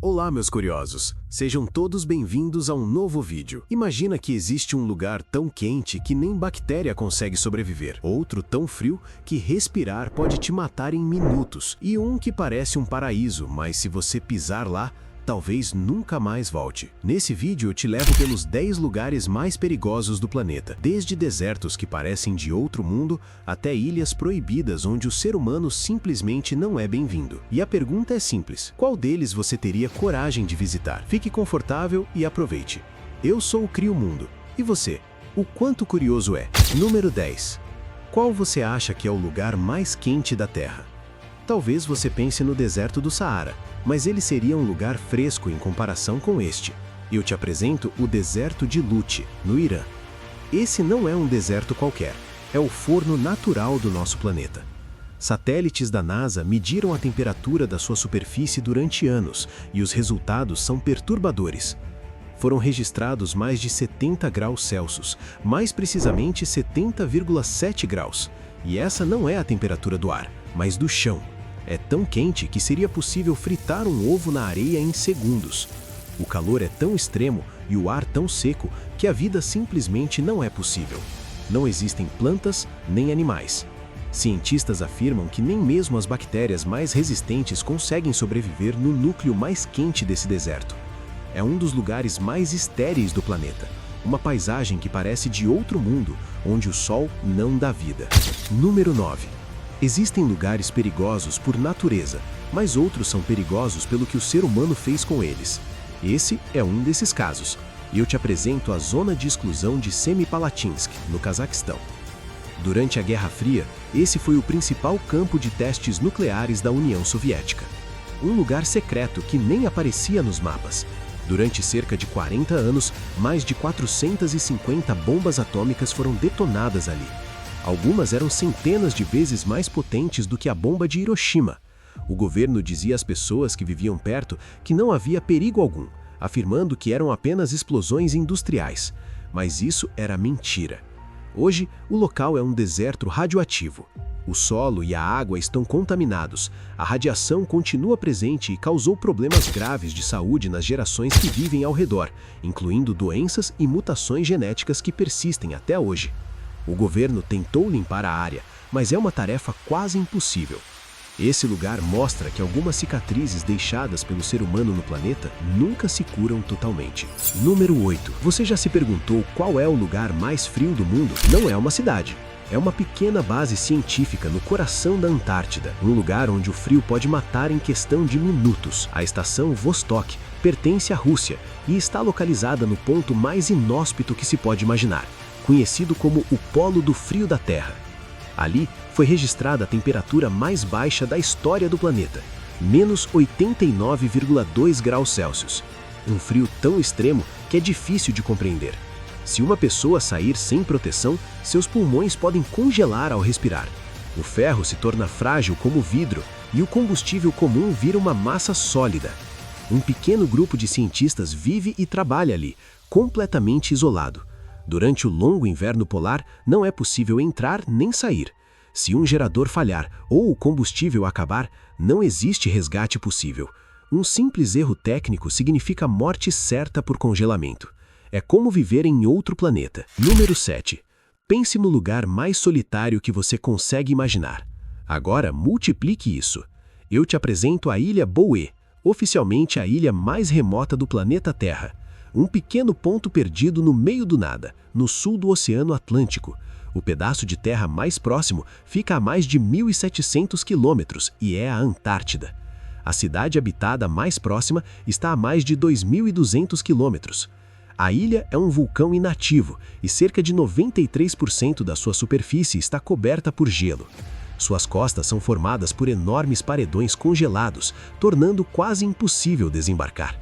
Olá, meus curiosos! Sejam todos bem-vindos a um novo vídeo. Imagina que existe um lugar tão quente que nem bactéria consegue sobreviver, outro tão frio que respirar pode te matar em minutos, e um que parece um paraíso, mas se você pisar lá, talvez nunca mais volte. Nesse vídeo eu te levo pelos 10 lugares mais perigosos do planeta, desde desertos que parecem de outro mundo até ilhas proibidas onde o ser humano simplesmente não é bem-vindo. E a pergunta é simples: qual deles você teria coragem de visitar? Fique confortável e aproveite. Eu sou o Crio Mundo. E você? O quanto curioso é? Número 10. Qual você acha que é o lugar mais quente da Terra? Talvez você pense no deserto do Saara, mas ele seria um lugar fresco em comparação com este. Eu te apresento o deserto de Lute, no Irã. Esse não é um deserto qualquer, é o forno natural do nosso planeta. Satélites da NASA mediram a temperatura da sua superfície durante anos e os resultados são perturbadores. Foram registrados mais de 70 graus Celsius, mais precisamente 70,7 graus. E essa não é a temperatura do ar, mas do chão. É tão quente que seria possível fritar um ovo na areia em segundos. O calor é tão extremo e o ar tão seco que a vida simplesmente não é possível. Não existem plantas nem animais. Cientistas afirmam que nem mesmo as bactérias mais resistentes conseguem sobreviver no núcleo mais quente desse deserto. É um dos lugares mais estéreis do planeta. Uma paisagem que parece de outro mundo, onde o sol não dá vida. Número 9. Existem lugares perigosos por natureza, mas outros são perigosos pelo que o ser humano fez com eles. Esse é um desses casos, e eu te apresento a zona de exclusão de Semipalatinsk, no Cazaquistão. Durante a Guerra Fria, esse foi o principal campo de testes nucleares da União Soviética. Um lugar secreto que nem aparecia nos mapas. Durante cerca de 40 anos, mais de 450 bombas atômicas foram detonadas ali. Algumas eram centenas de vezes mais potentes do que a bomba de Hiroshima. O governo dizia às pessoas que viviam perto que não havia perigo algum, afirmando que eram apenas explosões industriais. Mas isso era mentira. Hoje, o local é um deserto radioativo. O solo e a água estão contaminados, a radiação continua presente e causou problemas graves de saúde nas gerações que vivem ao redor, incluindo doenças e mutações genéticas que persistem até hoje. O governo tentou limpar a área, mas é uma tarefa quase impossível. Esse lugar mostra que algumas cicatrizes deixadas pelo ser humano no planeta nunca se curam totalmente. Número 8. Você já se perguntou qual é o lugar mais frio do mundo? Não é uma cidade. É uma pequena base científica no coração da Antártida, um lugar onde o frio pode matar em questão de minutos. A estação Vostok pertence à Rússia e está localizada no ponto mais inóspito que se pode imaginar, conhecido como o Polo do Frio da Terra. Ali foi registrada a temperatura mais baixa da história do planeta, menos 89,2 graus Celsius. Um frio tão extremo que é difícil de compreender. Se uma pessoa sair sem proteção, seus pulmões podem congelar ao respirar. O ferro se torna frágil como vidro e o combustível comum vira uma massa sólida. Um pequeno grupo de cientistas vive e trabalha ali, completamente isolado. Durante o longo inverno polar, não é possível entrar nem sair. Se um gerador falhar ou o combustível acabar, não existe resgate possível. Um simples erro técnico significa morte certa por congelamento. É como viver em outro planeta. Número 7. Pense no lugar mais solitário que você consegue imaginar. Agora multiplique isso. Eu te apresento a Ilha Boe, oficialmente a ilha mais remota do planeta Terra. Um pequeno ponto perdido no meio do nada, no sul do Oceano Atlântico. O pedaço de terra mais próximo fica a mais de 1.700 quilômetros e é a Antártida. A cidade habitada mais próxima está a mais de 2.200 quilômetros. A ilha é um vulcão inativo e cerca de 93% da sua superfície está coberta por gelo. Suas costas são formadas por enormes paredões congelados, tornando quase impossível desembarcar.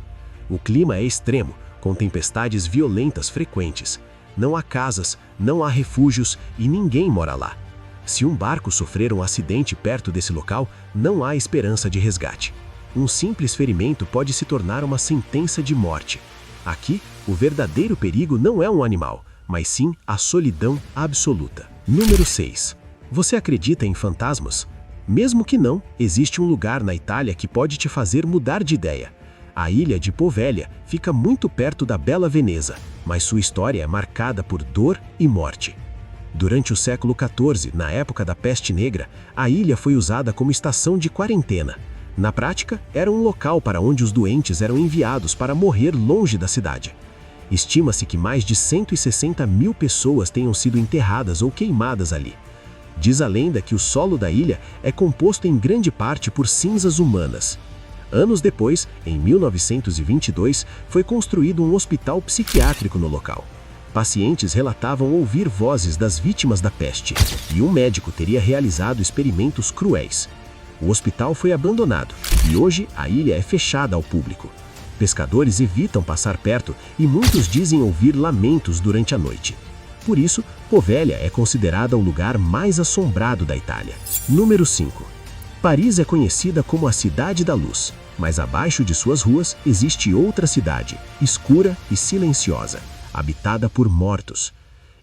O clima é extremo, com tempestades violentas frequentes. Não há casas, não há refúgios e ninguém mora lá. Se um barco sofrer um acidente perto desse local, não há esperança de resgate. Um simples ferimento pode se tornar uma sentença de morte. Aqui, o verdadeiro perigo não é um animal, mas sim a solidão absoluta. Número 6. Você acredita em fantasmas? Mesmo que não, existe um lugar na Itália que pode te fazer mudar de ideia. A ilha de Poveglia fica muito perto da bela Veneza, mas sua história é marcada por dor e morte. Durante o século XIV, na época da Peste Negra, a ilha foi usada como estação de quarentena. Na prática, era um local para onde os doentes eram enviados para morrer longe da cidade. Estima-se que mais de 160 mil pessoas tenham sido enterradas ou queimadas ali. Diz a lenda que o solo da ilha é composto em grande parte por cinzas humanas. Anos depois, em 1922, foi construído um hospital psiquiátrico no local. Pacientes relatavam ouvir vozes das vítimas da peste, e um médico teria realizado experimentos cruéis. O hospital foi abandonado, e hoje a ilha é fechada ao público. Pescadores evitam passar perto e muitos dizem ouvir lamentos durante a noite. Por isso, Poveglia é considerada o lugar mais assombrado da Itália. Número 5. Paris é conhecida como a Cidade da Luz, mas abaixo de suas ruas existe outra cidade, escura e silenciosa, habitada por mortos.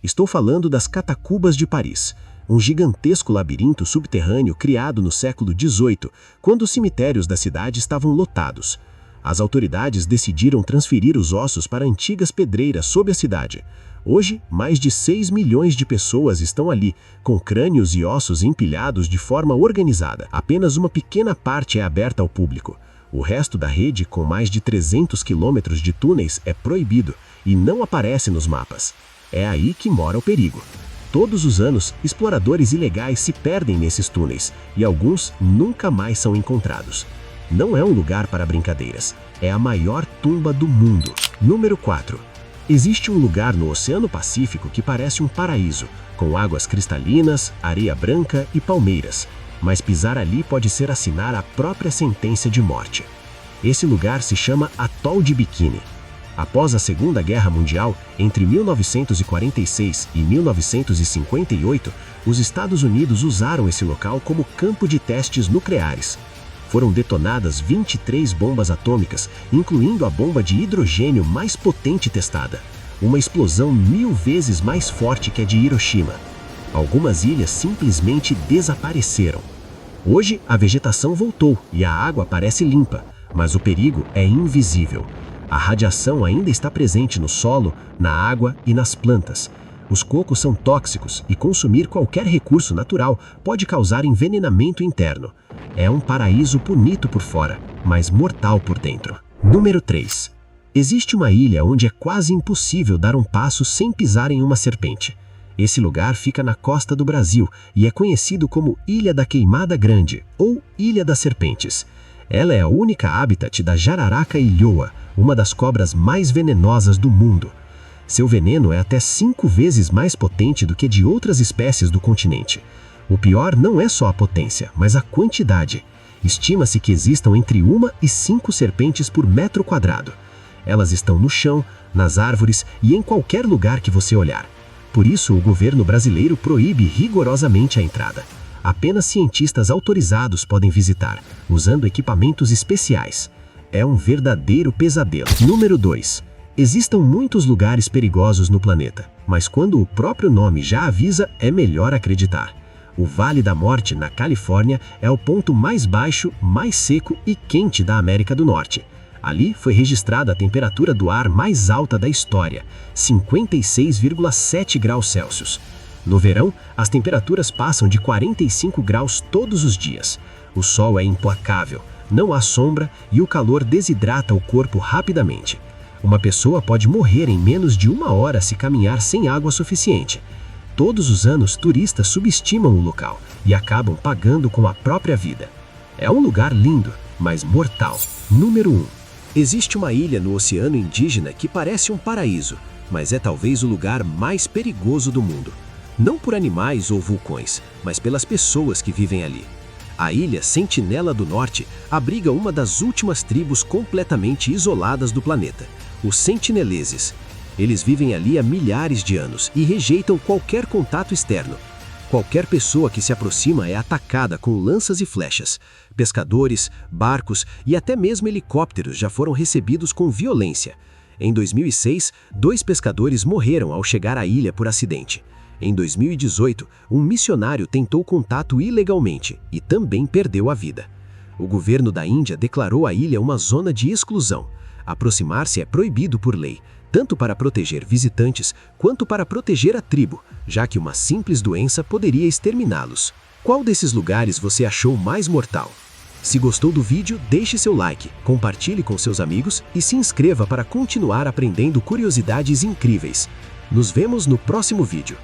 Estou falando das Catacumbas de Paris, um gigantesco labirinto subterrâneo criado no século XVIII, quando os cemitérios da cidade estavam lotados. As autoridades decidiram transferir os ossos para antigas pedreiras sob a cidade. Hoje, mais de 6 milhões de pessoas estão ali, com crânios e ossos empilhados de forma organizada. Apenas uma pequena parte é aberta ao público. O resto da rede, com mais de 300 quilômetros de túneis, é proibido e não aparece nos mapas. É aí que mora o perigo. Todos os anos, exploradores ilegais se perdem nesses túneis e alguns nunca mais são encontrados. Não é um lugar para brincadeiras. É a maior tumba do mundo. Número 4. Existe um lugar no Oceano Pacífico que parece um paraíso, com águas cristalinas, areia branca e palmeiras. Mas pisar ali pode ser assinar a própria sentença de morte. Esse lugar se chama Atol de Bikini. Após a Segunda Guerra Mundial, entre 1946 e 1958, os Estados Unidos usaram esse local como campo de testes nucleares. Foram detonadas 23 bombas atômicas, incluindo a bomba de hidrogênio mais potente testada, uma explosão 1000 vezes mais forte que a de Hiroshima. Algumas ilhas simplesmente desapareceram. Hoje, a vegetação voltou e a água parece limpa, mas o perigo é invisível. A radiação ainda está presente no solo, na água e nas plantas. Os cocos são tóxicos e consumir qualquer recurso natural pode causar envenenamento interno. É um paraíso bonito por fora, mas mortal por dentro. Número 3. Existe uma ilha onde é quase impossível dar um passo sem pisar em uma serpente. Esse lugar fica na costa do Brasil e é conhecido como Ilha da Queimada Grande ou Ilha das Serpentes. Ela é a única habitat da jararaca ilhoa, uma das cobras mais venenosas do mundo. Seu veneno é até 5 vezes mais potente do que de outras espécies do continente. O pior não é só a potência, mas a quantidade. Estima-se que existam entre 1 e 5 serpentes por metro quadrado. Elas estão no chão, nas árvores e em qualquer lugar que você olhar. Por isso, o governo brasileiro proíbe rigorosamente a entrada. Apenas cientistas autorizados podem visitar, usando equipamentos especiais. É um verdadeiro pesadelo. Número 2. Existem muitos lugares perigosos no planeta, mas quando o próprio nome já avisa, é melhor acreditar. O Vale da Morte, na Califórnia, é o ponto mais baixo, mais seco e quente da América do Norte. Ali foi registrada a temperatura do ar mais alta da história, 56,7 graus Celsius. No verão, as temperaturas passam de 45 graus todos os dias. O sol é implacável, não há sombra e o calor desidrata o corpo rapidamente. Uma pessoa pode morrer em menos de 1 hora se caminhar sem água suficiente. Todos os anos, turistas subestimam o local e acabam pagando com a própria vida. É um lugar lindo, mas mortal. Número 1. Existe uma ilha no Oceano Indígena que parece um paraíso, mas é talvez o lugar mais perigoso do mundo. Não por animais ou vulcões, mas pelas pessoas que vivem ali. A ilha Sentinela do Norte abriga uma das últimas tribos completamente isoladas do planeta, os sentineleses. Eles vivem ali há milhares de anos e rejeitam qualquer contato externo. Qualquer pessoa que se aproxima é atacada com lanças e flechas. Pescadores, barcos e até mesmo helicópteros já foram recebidos com violência. Em 2006, 2 pescadores morreram ao chegar à ilha por acidente. Em 2018, um missionário tentou contato ilegalmente e também perdeu a vida. O governo da Índia declarou a ilha uma zona de exclusão. Aproximar-se é proibido por lei, tanto para proteger visitantes quanto para proteger a tribo, já que uma simples doença poderia exterminá-los. Qual desses lugares você achou mais mortal? Se gostou do vídeo, deixe seu like, compartilhe com seus amigos e se inscreva para continuar aprendendo curiosidades incríveis. Nos vemos no próximo vídeo.